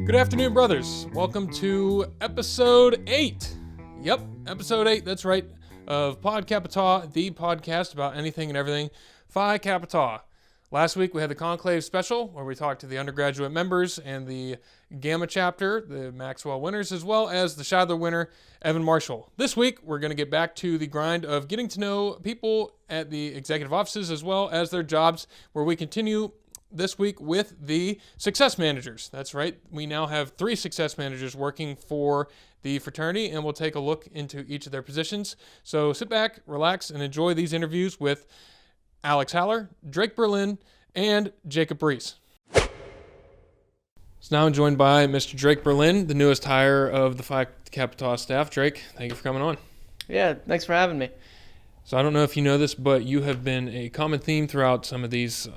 Good afternoon, brothers. Welcome to episode 8. Yep, episode 8, that's right, of Pod Kappa Tau, the podcast about anything and everything Phi Kappa Tau. Last week we had the Conclave special where we talked to the undergraduate members and the Gamma chapter, the Maxwell winners, as well as the Shadler winner, Evan Marshall. This week we're going to get back to the grind of getting to know people at the executive offices as well as their jobs, where we continue this week with the success managers. That's right. We now have 3 success managers working for the fraternity, and we'll take a look into each of their positions. So sit back, relax, and enjoy these interviews with Alex Haller, Drake Berlin, and Jacob Breese. So now I'm joined by Mr. Drake Berlin, the newest hire of the Phi Kappa Tau staff. Drake, thank you for coming on. Yeah, thanks for having me. So I don't know if you know this, but you have been a common theme throughout some of these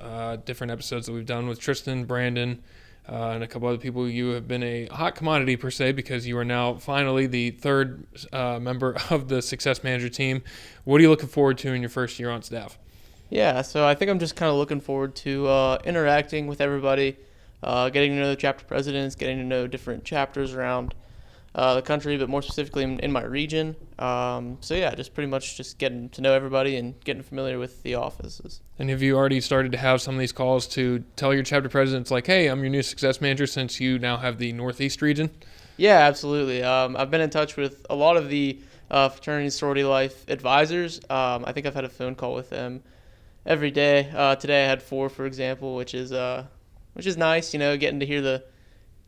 different episodes that we've done with Tristan, Brandon, and a couple other people. You have been a hot commodity per se because you are now finally the third member of the success manager team. What are you looking forward to in your first year on staff? Yeah, so I think I'm just kind of looking forward to interacting with everybody, getting to know the chapter presidents, getting to know different chapters around the country, but more specifically in my region. So yeah, just pretty much just getting to know everybody and getting familiar with the offices. And have you already started to have some of these calls to tell your chapter presidents like, hey, I'm your new success manager since you now have the Northeast region? Yeah, absolutely. I've been in touch with a lot of the fraternity sorority life advisors. I think I've had a phone call with them every day. Today I had 4, for example, which is nice, getting to hear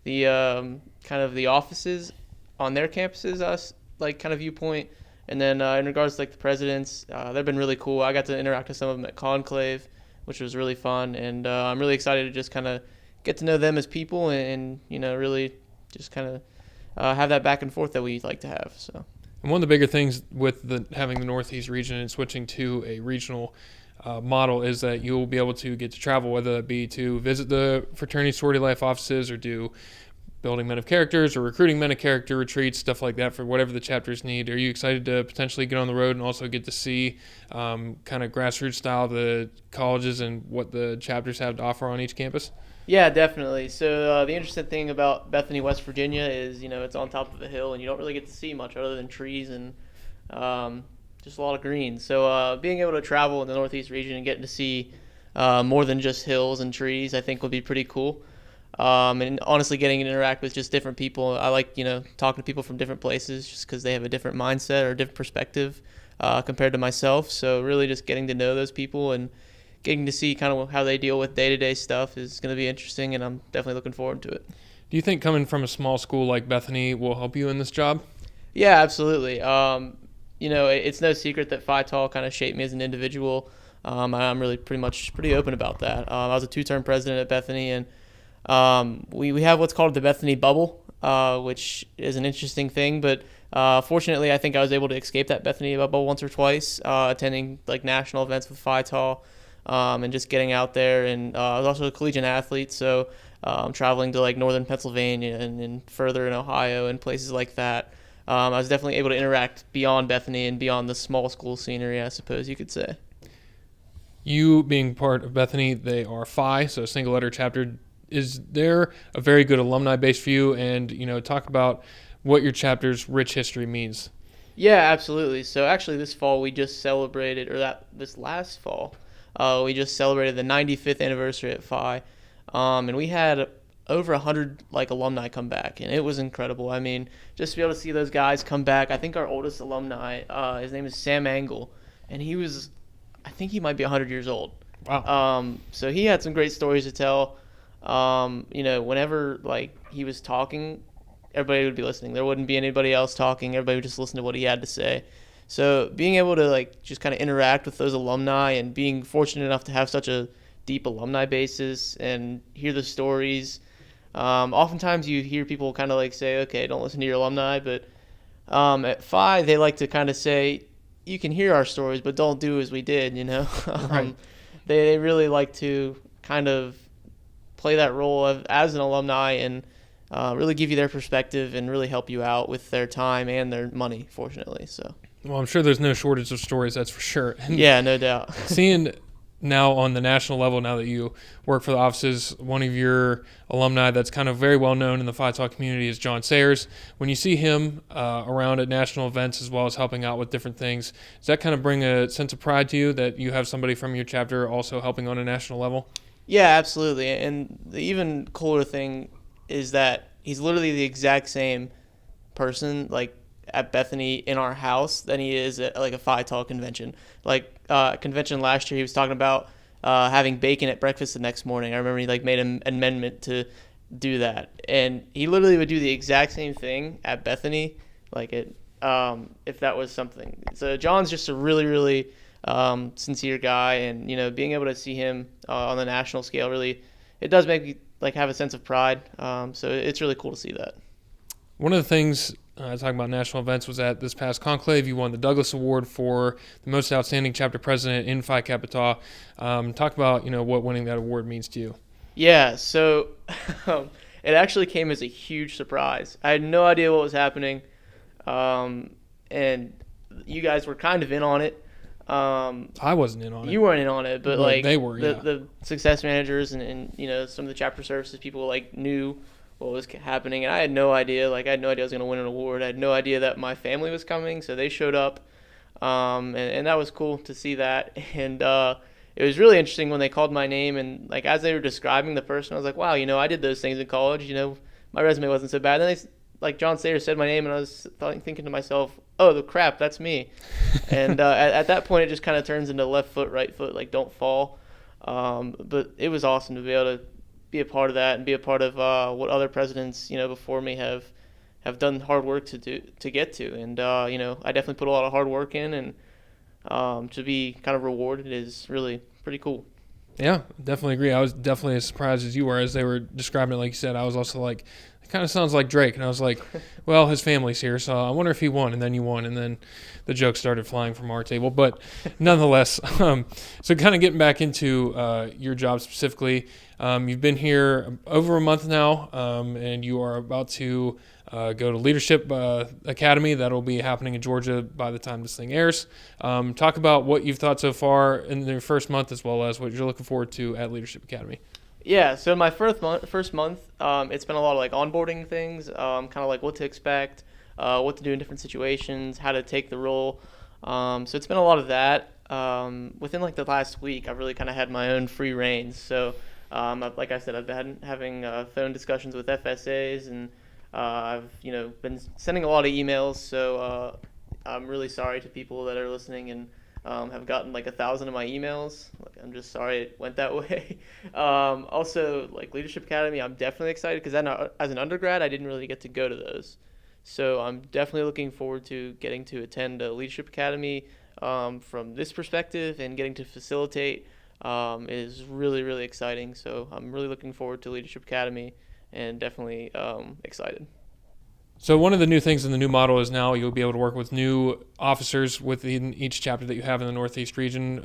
the kind of the offices on their campuses, kind of viewpoint. And then in regards to the presidents, they've been really cool. I got to interact with some of them at Conclave, which was really fun. And I'm really excited to just kind of get to know them as people and really just kind of have that back and forth that we like to have. So. And one of the bigger things with having the Northeast region and switching to a regional model is that you'll be able to get to travel, whether that be to visit the fraternity sorority life offices or do building men of characters or recruiting men of character retreats, stuff like that for whatever the chapters need. Are you excited to potentially get on the road and also get to see kind of grassroots style the colleges and what the chapters have to offer on each campus? Yeah, definitely. So the interesting thing about Bethany, West Virginia is, it's on top of a hill and you don't really get to see much other than trees and just a lot of green. So being able to travel in the Northeast region and getting to see more than just hills and trees, I think would be pretty cool. And honestly, getting to interact with just different people. I like, talking to people from different places just because they have a different mindset or a different perspective compared to myself. So really just getting to know those people and getting to see kind of how they deal with day-to-day stuff is going to be interesting, and I'm definitely looking forward to it. Do you think coming from a small school like Bethany will help you in this job? Yeah, absolutely. It's no secret that Phi Tau kind of shaped me as an individual. I'm really pretty open about that. I was a 2-term president at Bethany, and we have what's called the Bethany bubble, which is an interesting thing, but fortunately I think I was able to escape that Bethany bubble once or twice, attending national events with Phi Tau, and just getting out there. And I was also a collegiate athlete, so traveling to northern Pennsylvania and further in Ohio and places like that. I was definitely able to interact beyond Bethany and beyond the small school scenery, I suppose you could say. You being part of Bethany, they are Phi, so a single letter chapter. Is there a very good alumni-based view? And, talk about what your chapter's rich history means. Yeah, absolutely. So actually this fall we just celebrated, this last fall, we just celebrated the 95th anniversary at Phi. And we had over 100 alumni come back, and it was incredible. I mean, just to be able to see those guys come back. I think our oldest alumni, his name is Sam Angle, and I think he might be 100 years old. Wow. So he had some great stories to tell. Whenever he was talking, everybody would be listening. There wouldn't be anybody else talking. Everybody would just listen to what he had to say. So being able to just kind of interact with those alumni and being fortunate enough to have such a deep alumni basis and hear the stories. Oftentimes you hear people kind of say, okay, don't listen to your alumni, but at Phi they like to kind of say, you can hear our stories, but don't do as we did, Right. They really like to kind of play that role as an alumni and really give you their perspective and really help you out with their time and their money, fortunately. So. Well, I'm sure there's no shortage of stories, that's for sure. Yeah, no doubt. Seeing now on the national level, now that you work for the offices, one of your alumni that's kind of very well known in the Phi Tau community is John Sayers. When you see him around at national events as well as helping out with different things, does that kind of bring a sense of pride to you that you have somebody from your chapter also helping on a national level? Yeah, absolutely. And the even cooler thing is that he's literally the exact same person, like at Bethany in our house, than he is at like a Phi Tau convention. Like convention last year, he was talking about having bacon at breakfast the next morning. I remember he like made an amendment to do that, and he literally would do the exact same thing at Bethany, like it if that was something. So John's just a really, really sincere guy, and being able to see him on the national scale, really, it does make me like have a sense of pride. So it's really cool to see that. One of the things talking about national events was at this past conclave, you won the Douglas Award for the most outstanding chapter president in Phi Kappa Tau. Talk about what winning that award means to you. Yeah, so it actually came as a huge surprise. I had no idea what was happening, and you guys were kind of in on it. I wasn't in on it. You weren't in on it, but like they were. The success managers and some of the chapter services people like knew what was happening, and I had no idea. Like I had no idea I was going to win an award. I had no idea that my family was coming, so they showed up, and that was cool to see that. And it was really interesting when they called my name, and like as they were describing the person, I was like, wow, I did those things in college. My resume wasn't so bad. And then like John Sayers said my name, and I was thinking to myself, oh, the crap, that's me. And at that point, it just kind of turns into left foot, right foot, like don't fall. But it was awesome to be able to be a part of that and be a part of what other presidents, before me have done hard work to get to. And, I definitely put a lot of hard work in, and to be kind of rewarded is really pretty cool. Yeah, definitely agree. I was definitely as surprised as you were as they were describing it. Like you said, I was also like, it kind of sounds like Drake. And I was like, well, his family's here, so I wonder if he won. And then you won. And then the jokes started flying from our table. But nonetheless, so kind of getting back into your job specifically, you've been here over a month now, and you are about to go to Leadership Academy. That'll be happening in Georgia by the time this thing airs. Talk about what you've thought so far in the first month as well as what you're looking forward to at Leadership Academy. Yeah, so my first month, it's been a lot of like onboarding things, kind of like what to expect, what to do in different situations, how to take the role. So it's been a lot of that. Within like the last week, I've really kind of had my own free reins. So like I said, I've been having phone discussions with FSAs, and I've been sending a lot of emails. So I'm really sorry to people that are listening and have gotten like 1,000 of my emails. Like, I'm just sorry it went that way. Also, like Leadership Academy, I'm definitely excited because as an undergrad, I didn't really get to go to those. So I'm definitely looking forward to getting to attend a Leadership Academy from this perspective, and getting to facilitate is really, really exciting. So I'm really looking forward to Leadership Academy, and definitely excited. So one of the new things in the new model is now you'll be able to work with new officers within each chapter that you have in the Northeast region,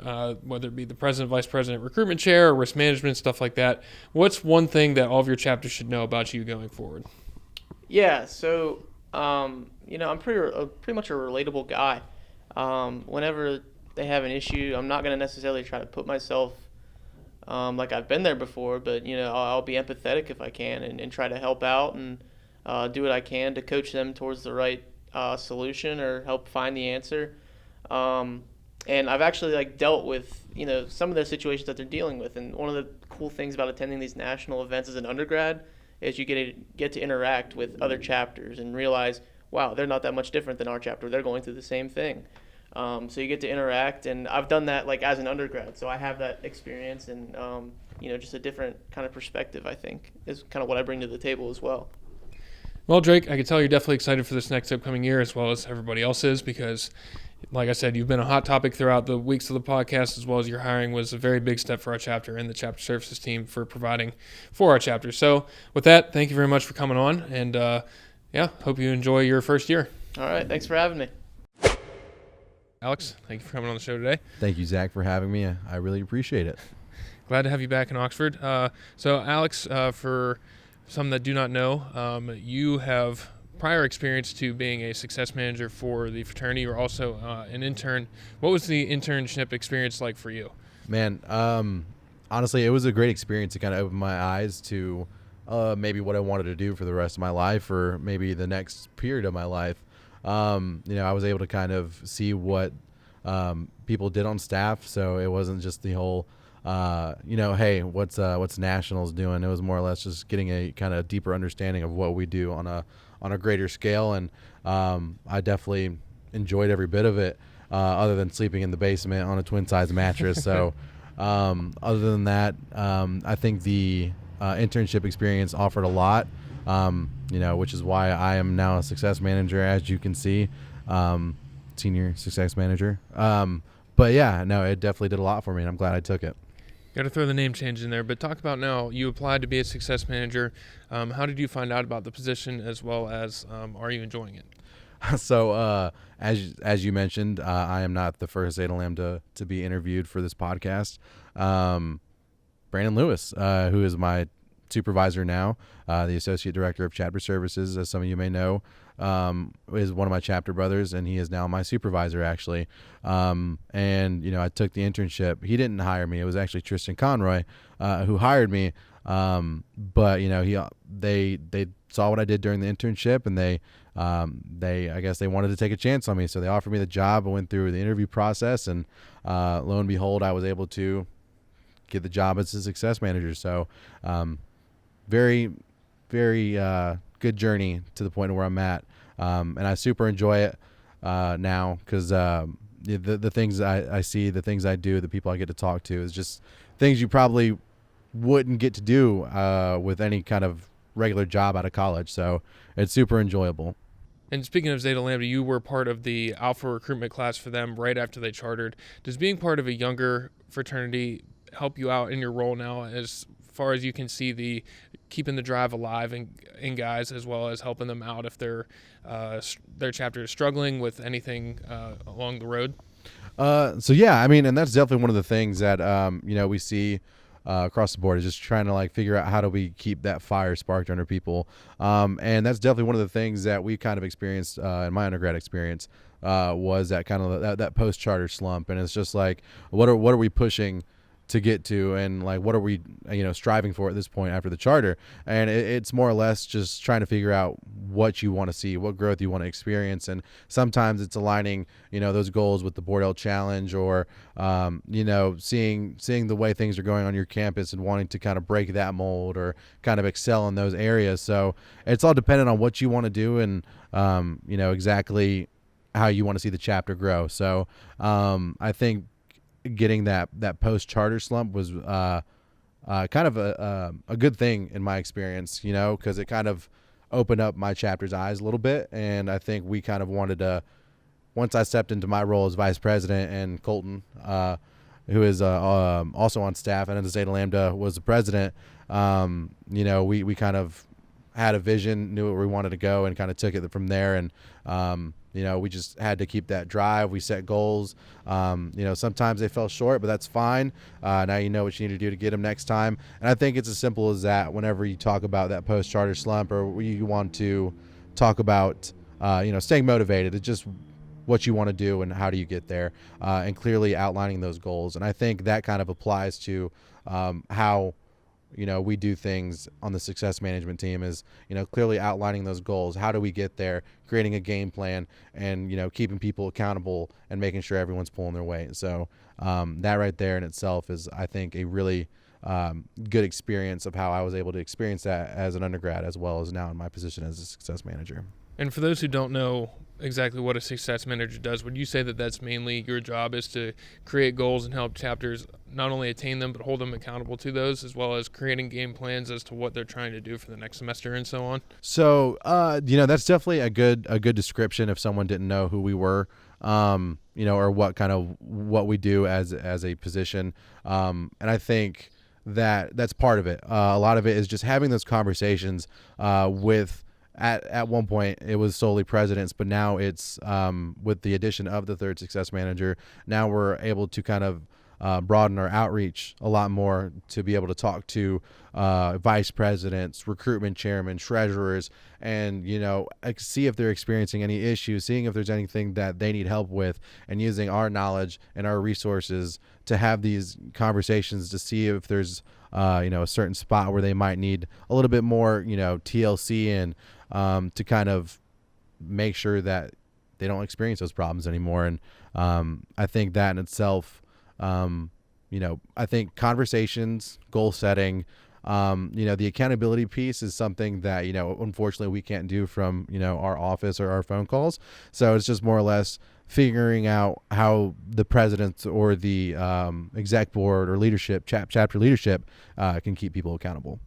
whether it be the president, vice president, recruitment chair, or risk management, stuff like that. What's one thing that all of your chapters should know about you going forward? Yeah, so I'm pretty much a relatable guy. Whenever they have an issue, I'm not going to necessarily try to put myself like I've been there before, but I'll be empathetic if I can, and try to help out and do what I can to coach them towards the right solution or help find the answer. And I've actually like dealt with some of their situations that they're dealing with. And one of the cool things about attending these national events as an undergrad is you get to interact with other chapters and realize, wow, they're not that much different than our chapter. They're going through the same thing. So you get to interact, and I've done that like as an undergrad, so I have that experience, and just a different kind of perspective, I think, is kind of what I bring to the table as well. Well, Drake, I can tell you're definitely excited for this next upcoming year, as well as everybody else is, because, like I said, you've been a hot topic throughout the weeks of the podcast, as well as your hiring was a very big step for our chapter and the chapter services team for providing for our chapter. So with that, thank you very much for coming on, and hope you enjoy your first year. All right, thanks for having me. Alex, thank you for coming on the show today. Thank you, Zach, for having me. I really appreciate it. Glad to have you back in Oxford. So Alex, for some that do not know, you have prior experience to being a success manager for the fraternity. You're also an intern. What was the internship experience like for you? Man, honestly, it was a great experience to kind of open my eyes to maybe what I wanted to do for the rest of my life, or maybe the next period of my life. I was able to kind of see what people did on staff, so it wasn't just the whole, hey, what's Nationals doing? It was more or less just getting a kind of deeper understanding of what we do on a greater scale, and I definitely enjoyed every bit of it, other than sleeping in the basement on a twin size mattress. So other than that, I think the internship experience offered a lot, which is why I am now a success manager, as you can see, senior success manager. But yeah, no, it definitely did a lot for me, and I'm glad I took it. Got to throw the name change in there, but talk about now. You applied to be a success manager. How did you find out about the position, as well as are you enjoying it? So as you mentioned, I am not the first Zeta Lambda to be interviewed for this podcast. Brandon Lewis, who is my supervisor now, the associate director of chapter services, as some of you may know, is one of my chapter brothers, and he is now my supervisor, actually. And I took the internship. He didn't hire me. It was actually Tristan Conroy who hired me. But they saw what I did during the internship, and they I guess they wanted to take a chance on me, so they offered me the job. I went through the interview process, and lo and behold, I was able to get the job as a success manager. So very, very good journey to the point where I'm at, and I super enjoy it now, because the things I see, the things I do, the people I get to talk to is just things you probably wouldn't get to do with any kind of regular job out of college. So it's super enjoyable. And speaking of Zeta Lambda, you were part of the Alpha recruitment class for them right after they chartered. Does being part of a younger fraternity help you out in your role now, as far as you can see the keeping the drive alive in guys, as well as helping them out if their chapter is struggling with anything along the road? So yeah, I mean, and that's definitely one of the things that we see across the board, is just trying to figure out how do we keep that fire sparked under people. And that's definitely one of the things that we kind of experienced in my undergrad experience, was that kind of that post charter slump. And it's just what are we pushing to get to, and what are we striving for at this point after the charter? And it's more or less just trying to figure out what you want to see, what growth you want to experience. And sometimes it's aligning those goals with the Board L challenge, or seeing the way things are going on your campus and wanting to kind of break that mold or kind of excel in those areas. So it's all dependent on what you want to do, and exactly how you want to see the chapter grow. So I think getting that post charter slump was kind of a good thing in my experience, because it kind of opened up my chapter's eyes a little bit. And I think we kind of wanted to, once I stepped into my role as vice president, and Colton, who is also on staff and at the Zeta Lambda was the president, we kind of had a vision, knew where we wanted to go, and kind of took it from there. And we just had to keep that drive. We set goals. Sometimes they fell short, but that's fine. Now you know what you need to do to get them next time. And I think it's as simple as that. Whenever you talk about that post-charter slump, or you want to talk about, staying motivated, it's just what you want to do and how do you get there, and clearly outlining those goals. And I think that kind of applies to how we do things on the success management team, is, clearly outlining those goals. How do we get there? Creating a game plan, and, keeping people accountable and making sure everyone's pulling their weight. So that right there in itself is, I think, a really good experience of how I was able to experience that as an undergrad, as well as now in my position as a success manager. And for those who don't know exactly what a success manager does, would you say that that's mainly your job, is to create goals and help chapters not only attain them, but hold them accountable to those, as well as creating game plans as to what they're trying to do for the next semester and so on? So, that's definitely a good description if someone didn't know who we were, or what we do as a position. And I think that's part of it. A lot of it is just having those conversations with. At one point, it was solely presidents, but now it's with the addition of the third success manager. Now we're able to kind of broaden our outreach a lot more to be able to talk to vice presidents, recruitment chairmen, treasurers, and see if they're experiencing any issues, seeing if there's anything that they need help with, and using our knowledge and our resources to have these conversations to see if there's a certain spot where they might need a little bit more TLC in, to kind of make sure that they don't experience those problems anymore. And I think that in itself, I think conversations, goal setting, the accountability piece is something that, unfortunately we can't do from, our office or our phone calls. So it's just more or less figuring out how the president or the exec board or leadership, chapter leadership can keep people accountable.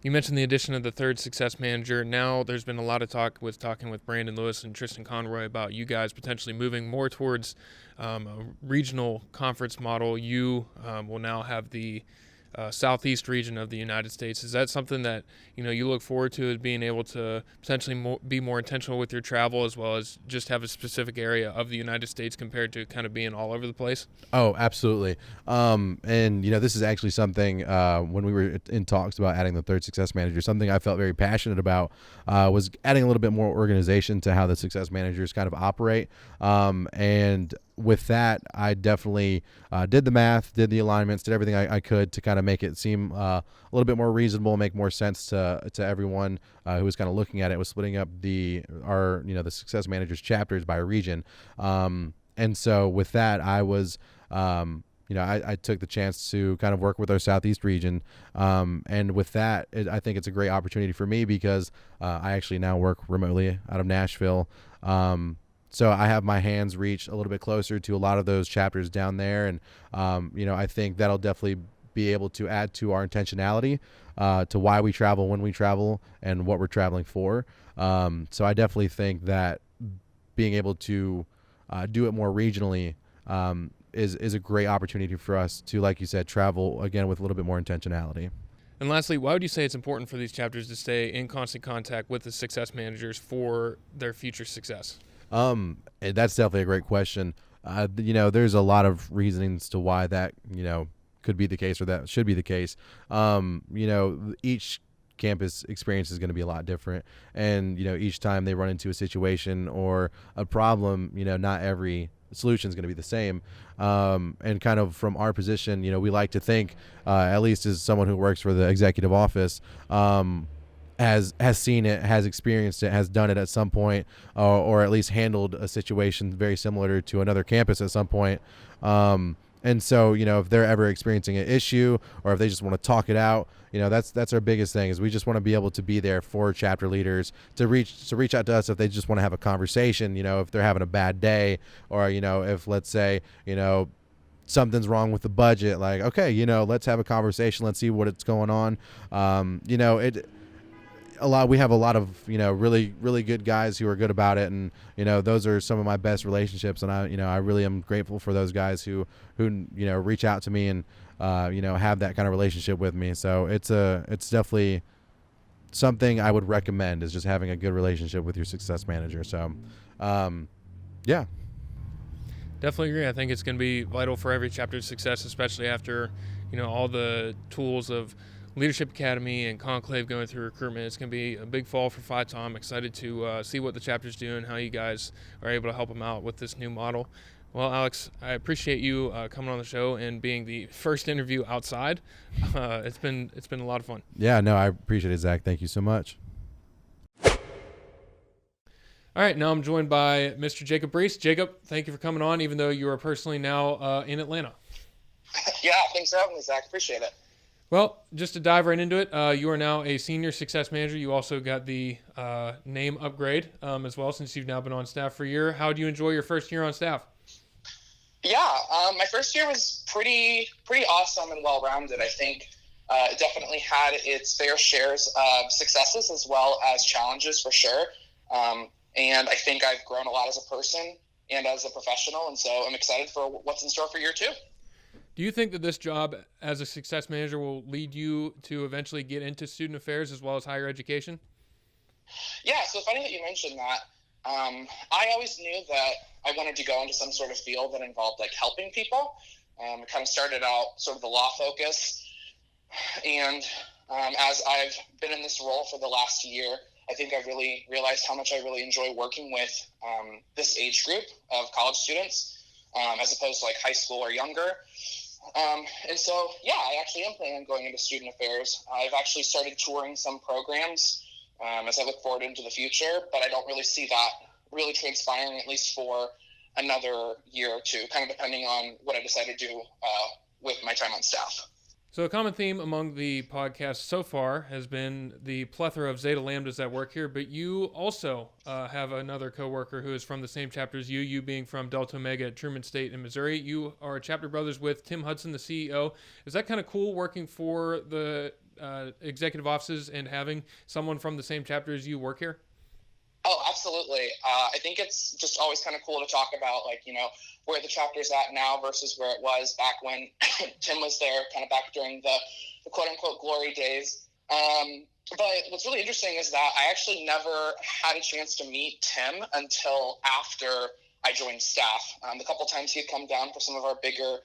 You mentioned the addition of the third success manager. Now there's been a lot of talk with talking with Brandon Lewis and Tristan Conroy about you guys potentially moving more towards a regional conference model. You will now have the southeast region of the United States. Is that something that you look forward to, as being able to potentially be more intentional with your travel, as well as just have a specific area of the United States compared to kind of being all over the place? Oh, absolutely. And this is actually something when we were in talks about adding the third success manager, something I felt very passionate about was adding a little bit more organization to how the success managers kind of operate. And with that, I definitely did the math, did the alignments, did everything I could to kind of make it seem a little bit more reasonable, make more sense to everyone who was kind of looking at it. Was splitting up the success managers chapters by region. And so with that, I was I took the chance to kind of work with our southeast region. And with that, I think it's a great opportunity for me because I actually now work remotely out of Nashville. So I have my hands reach a little bit closer to a lot of those chapters down there. And, I think that'll definitely be able to add to our intentionality to why we travel, when we travel, and what we're traveling for. So I definitely think that being able to do it more regionally is a great opportunity for us to, like you said, travel, again, with a little bit more intentionality. And lastly, why would you say it's important for these chapters to stay in constant contact with the success managers for their future success? That's definitely a great question. There's a lot of reasonings to why that, could be the case or that should be the case. Each campus experience is going to be a lot different. And, each time they run into a situation or a problem, not every solution is going to be the same. And kind of from our position, we like to think, at least as someone who works for the executive office, has seen it, has experienced it, has done it at some point, or at least handled a situation very similar to another campus at some point. And so, if they're ever experiencing an issue or if they just want to talk it out, that's our biggest thing, is we just want to be able to be there for chapter leaders to reach out to us if they just want to have a conversation, if they're having a bad day, or, if, let's say, something's wrong with the budget, like, okay, let's have a conversation. Let's see what's going on. We have a lot of, really, really good guys who are good about it. And, those are some of my best relationships. And I really am grateful for those guys who reach out to me and, have that kind of relationship with me. So it's definitely something I would recommend, is just having a good relationship with your success manager. So, yeah. Definitely agree. I think it's going to be vital for every chapter's success, especially after, all the tools of Leadership Academy and Conclave going through recruitment. It's going to be a big fall for Phi Tau. I'm excited to see what the chapter's do and how you guys are able to help them out with this new model. Well, Alex, I appreciate you coming on the show and being the first interview outside. It's been a lot of fun. Yeah, no, I appreciate it, Zach. Thank you so much. All right, now I'm joined by Mr. Jacob Breese. Jacob, thank you for coming on, even though you are personally now in Atlanta. Yeah, thanks for having me, Zach. Appreciate it. Well, just to dive right into it, you are now a senior success manager. You also got the name upgrade as well, since you've now been on staff for a year. How do you enjoy your first year on staff? Yeah, my first year was pretty awesome and well-rounded. I think it definitely had its fair shares of successes as well as challenges, for sure. And I think I've grown a lot as a person and as a professional, and so I'm excited for what's in store for year two. Do you think that this job as a success manager will lead you to eventually get into student affairs as well as higher education? Yeah, so funny that you mentioned that. I always knew that I wanted to go into some sort of field that involved like helping people. It kind of started out sort of the law focus, and as I've been in this role for the last year, I think I've really realized how much I really enjoy working with this age group of college students, as opposed to like high school or younger. And so, yeah, I actually am planning on going into student affairs. I've actually started touring some programs as I look forward into the future, but I don't really see that really transpiring, at least for another year or two, kind of depending on what I decide to do with my time on staff. So a common theme among the podcasts so far has been the plethora of Zeta Lambdas that work here, but you also have another coworker who is from the same chapter as you being from Delta Omega at Truman State in Missouri. You are chapter brothers with Tim Hudson, the CEO. Is that kind of cool working for the executive offices and having someone from the same chapter as you work here? Oh, absolutely. I think it's just always kind of cool to talk about, like, where the chapter's at now versus where it was back when Tim was there, kind of back during the quote-unquote glory days. But what's really interesting is that I actually never had a chance to meet Tim until after I joined staff. The couple times he had come down for some of our bigger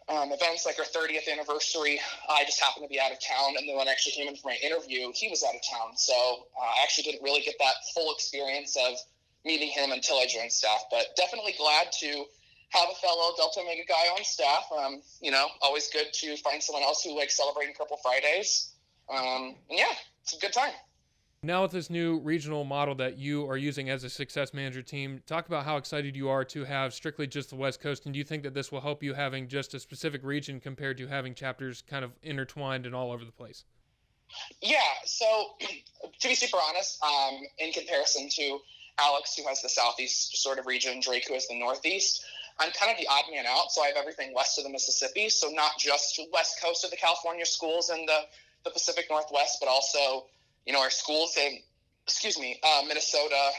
events, like our 30th anniversary, I just happened to be out of town, and then when I actually came in for my interview, he was out of town. So I actually didn't really get that full experience of meeting him until I joined staff, but definitely glad to have a fellow Delta Omega guy on staff. Always good to find someone else who likes celebrating Purple Fridays. And yeah, it's a good time. Now with this new regional model that you are using as a success manager team, talk about how excited you are to have strictly just the West Coast, and do you think that this will help you having just a specific region compared to having chapters kind of intertwined and all over the place? Yeah, so to be super honest, in comparison to Alex, who has the Southeast sort of region, Drake, who has the Northeast, I'm kind of the odd man out, so I have everything west of the Mississippi, so not just west coast of the California schools and the Pacific Northwest, but also our schools in, Minnesota,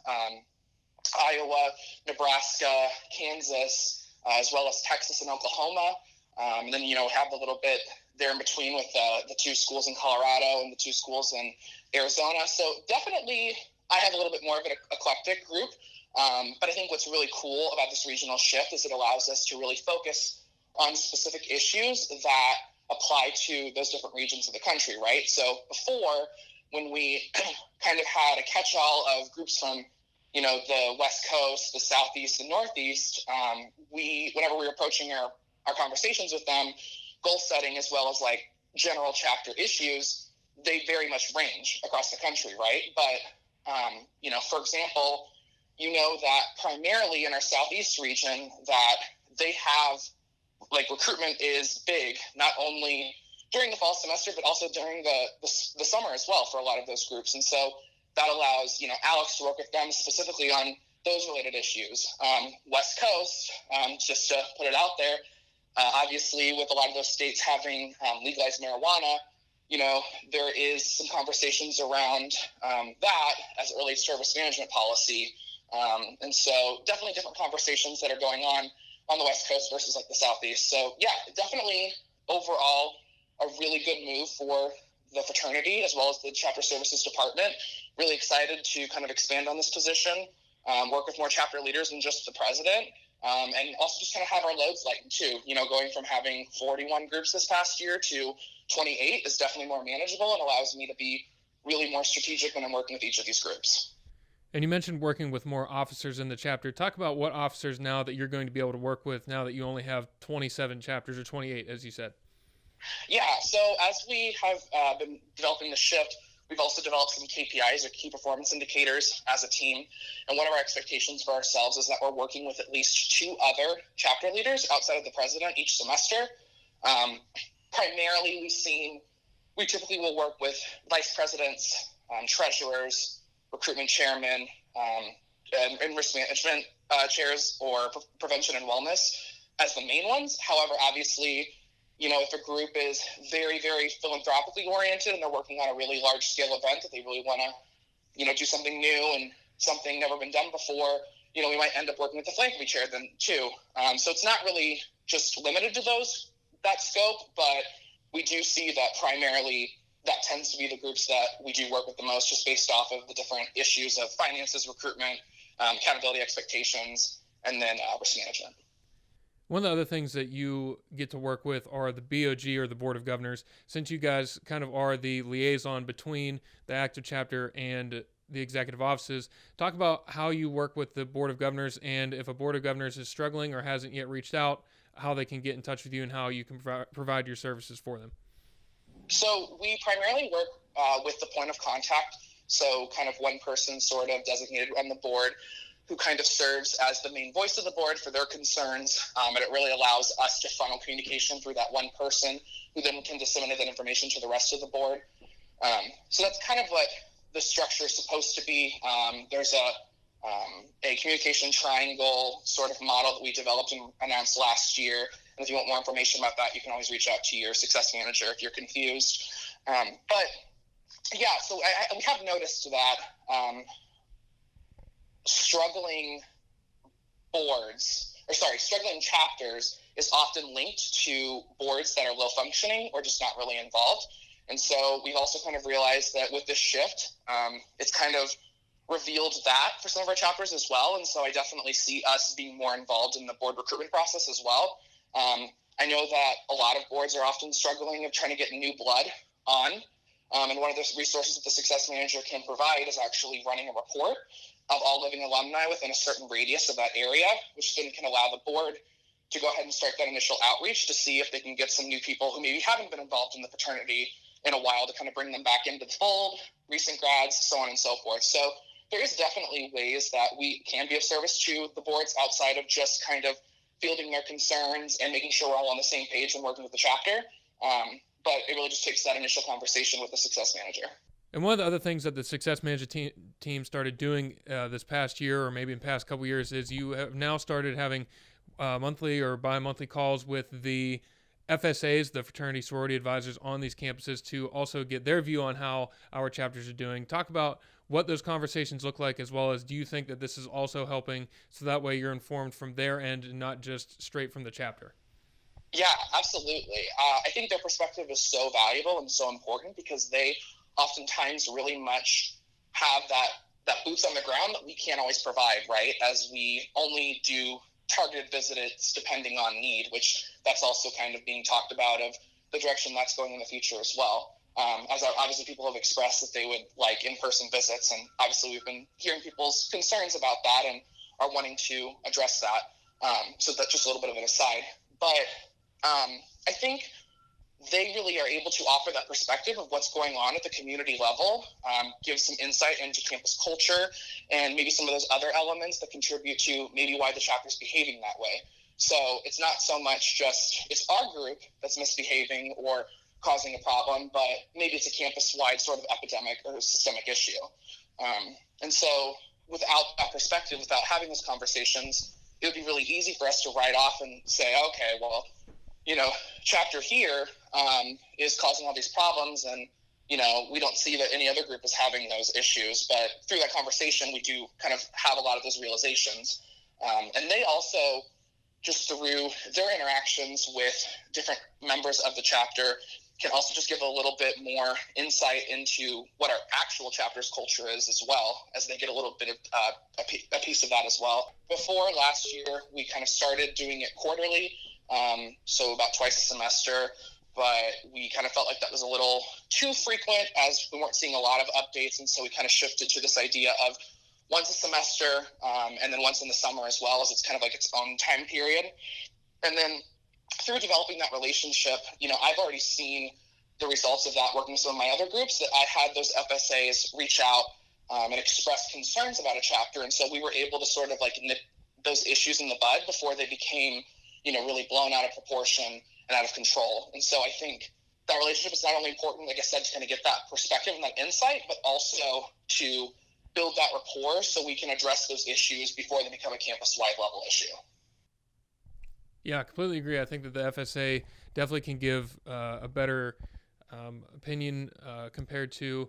Iowa, Nebraska, Kansas, as well as Texas and Oklahoma. And then, have a little bit there in between with the two schools in Colorado and the two schools in Arizona. So definitely I have a little bit more of an eclectic group. But I think what's really cool about this regional shift is it allows us to really focus on specific issues that apply to those different regions of the country, right? So before, when we kind of had a catch-all of groups from, the West Coast, the Southeast, and Northeast, whenever we were approaching our conversations with them, goal setting as well as like general chapter issues, they very much range across the country, right? But, for example, that primarily in our Southeast region that they have, like, recruitment is big, not only during the fall semester, but also during the summer as well for a lot of those groups. And so that allows, Alex to work with them specifically on those related issues. West Coast, just to put it out there, obviously with a lot of those states having legalized marijuana, there is some conversations around that as it relates to service management policy. And so definitely different conversations that are going on the West Coast versus like the Southeast. So yeah, definitely overall a really good move for the fraternity as well as the chapter services department. Really excited to kind of expand on this position, work with more chapter leaders than just the president, and also just kind of have our loads lightened too. Going from having 41 groups this past year to 28 is definitely more manageable and allows me to be really more strategic when I'm working with each of these groups. And you mentioned working with more officers in the chapter. Talk about what officers now that you're going to be able to work with now that you only have 27 chapters or 28, as you said. Yeah, so as we have been developing the shift, we've also developed some KPIs or key performance indicators as a team. And one of our expectations for ourselves is that we're working with at least 2 other chapter leaders outside of the president each semester. Primarily, we typically will work with vice presidents, treasurers, recruitment chairmen, and risk management chairs or prevention and wellness as the main ones. However, obviously, if a group is very, very philanthropically oriented and they're working on a really large scale event that they really want to, do something new and something never been done before, we might end up working with the philanthropy chair then too. So it's not really just limited to that scope, but we do see that primarily that tends to be the groups that we do work with the most, just based off of the different issues of finances, recruitment, accountability expectations, and then risk management. One of the other things that you get to work with are the BOG, or the Board of Governors, since you guys kind of are the liaison between the active chapter and the executive offices. Talk about how you work with the Board of Governors, and if a Board of Governors is struggling or hasn't yet reached out, how they can get in touch with you and how you can provide your services for them. So we primarily work with the point of contact, so kind of one person sort of designated on the board who kind of serves as the main voice of the board for their concerns, and it really allows us to funnel communication through that one person who then can disseminate that information to the rest of the board. So that's kind of what the structure is supposed to be. There's a communication triangle sort of model that we developed and announced last year. And if you want more information about that, you can always reach out to your success manager if you're confused. But yeah, so we have noticed that struggling chapters is often linked to boards that are low functioning or just not really involved. And so we've also kind of realized that with this shift, it's kind of revealed that for some of our chapters as well. And so I definitely see us being more involved in the board recruitment process as well. I know that a lot of boards are often struggling of trying to get new blood on. And one of the resources that the success manager can provide is actually running a report of all living alumni within a certain radius of that area, which then can allow the board to go ahead and start that initial outreach to see if they can get some new people who maybe haven't been involved in the fraternity in a while to kind of bring them back into the fold, recent grads, so on and so forth. So there is definitely ways that we can be of service to the boards outside of just kind of fielding their concerns and making sure we're all on the same page when working with the chapter. But it really just takes that initial conversation with the success manager. And one of the other things that the success manager team started doing this past year, or maybe in the past couple of years, is you have now started having monthly or bi-monthly calls with the FSAs, the fraternity sorority advisors on these campuses, to also get their view on how our chapters are doing. Talk about what those conversations look like, as well as do you think that this is also helping so that way you're informed from their end and not just straight from the chapter? Yeah, absolutely. I think their perspective is so valuable and so important because they oftentimes really much have that boots on the ground that we can't always provide, right? As we only do targeted visits depending on need, which that's also kind of being talked about of the direction that's going in the future as well. As obviously people have expressed that they would like in-person visits, and obviously we've been hearing people's concerns about that and are wanting to address that. So that's just a little bit of an aside. But I think they really are able to offer that perspective of what's going on at the community level, give some insight into campus culture and maybe some of those other elements that contribute to maybe why the chapter is behaving that way. So it's not so much just it's our group that's misbehaving or causing a problem, but maybe it's a campus-wide sort of epidemic or systemic issue. And so without that perspective, without having those conversations, it would be really easy for us to write off and say, okay, well, chapter here is causing all these problems, and we don't see that any other group is having those issues. But through that conversation, we do kind of have a lot of those realizations. And they also, just through their interactions with different members of the chapter, can also just give a little bit more insight into what our actual chapter's culture is as well, as they get a little bit of a piece of that as well. Before last year, we kind of started doing it quarterly, so about twice a semester, but we kind of felt like that was a little too frequent as we weren't seeing a lot of updates, and so we kind of shifted to this idea of once a semester, and then once in the summer as well, as it's kind of like its own time period. And then through developing that relationship, I've already seen the results of that working with some of my other groups, that I had those FSAs reach out and express concerns about a chapter. And so we were able to sort of like nip those issues in the bud before they became, really blown out of proportion and out of control. And so I think that relationship is not only important, like I said, to kind of get that perspective and that insight, but also to build that rapport so we can address those issues before they become a campus-wide level issue. Yeah, I completely agree. I think that the FSA definitely can give a better opinion compared to,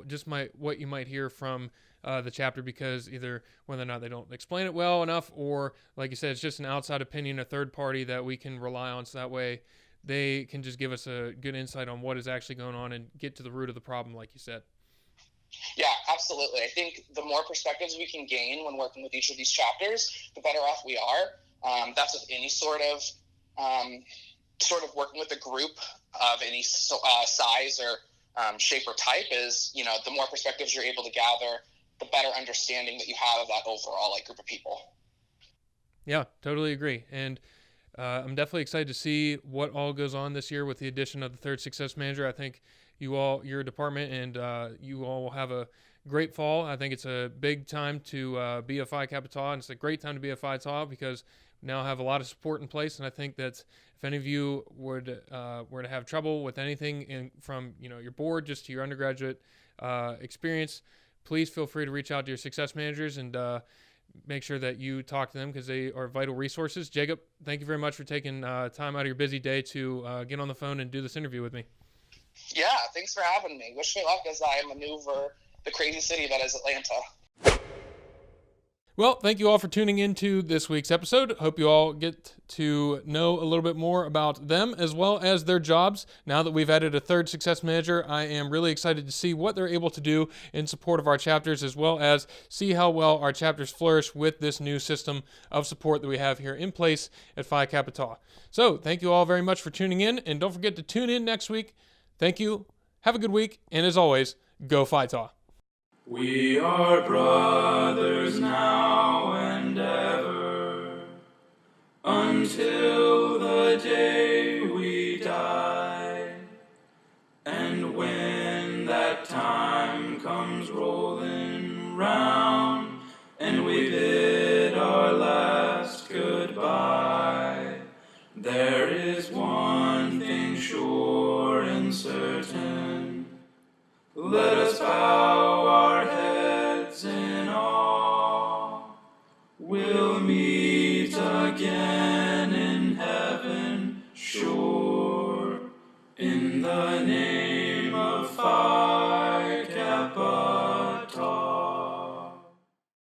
just what you might hear from the chapter, because either whether or not they don't explain it well enough, or like you said, it's just an outside opinion, a third party that we can rely on. So that way they can just give us a good insight on what is actually going on and get to the root of the problem, like you said. Yeah, absolutely. I think the more perspectives we can gain when working with each of these chapters, the better off we are. That's with any sort of working with a group of any size or shape or type is, the more perspectives you're able to gather, the better understanding that you have of that overall group of people. Yeah, totally agree. And I'm definitely excited to see what all goes on this year with the addition of the third success manager. I think your department, and you all will have a great fall. I think it's a big time to be a Phi Kappa Tau, and it's a great time to be a Phi Tau because we now have a lot of support in place. And I think that if any of you were to have trouble with anything from your board just to your undergraduate experience, please feel free to reach out to your success managers and make sure that you talk to them because they are vital resources. Jacob, thank you very much for taking time out of your busy day to get on the phone and do this interview with me. Yeah, thanks for having me. Wish me luck as I maneuver the crazy city that is Atlanta. Well, thank you all for tuning into this week's episode. Hope you all get to know a little bit more about them as well as their jobs. Now that we've added a third success manager, I am really excited to see what they're able to do in support of our chapters as well as see how well our chapters flourish with this new system of support that we have here in place at Phi Kappa Tau. So thank you all very much for tuning in, and don't forget to tune in next week. Thank you. Have a good week, and as always, go Phi Tau. We are brothers now and ever, until the day we die. And when that time comes rolling round, and we bid our last goodbye, there is one thing sure and certain: let us bow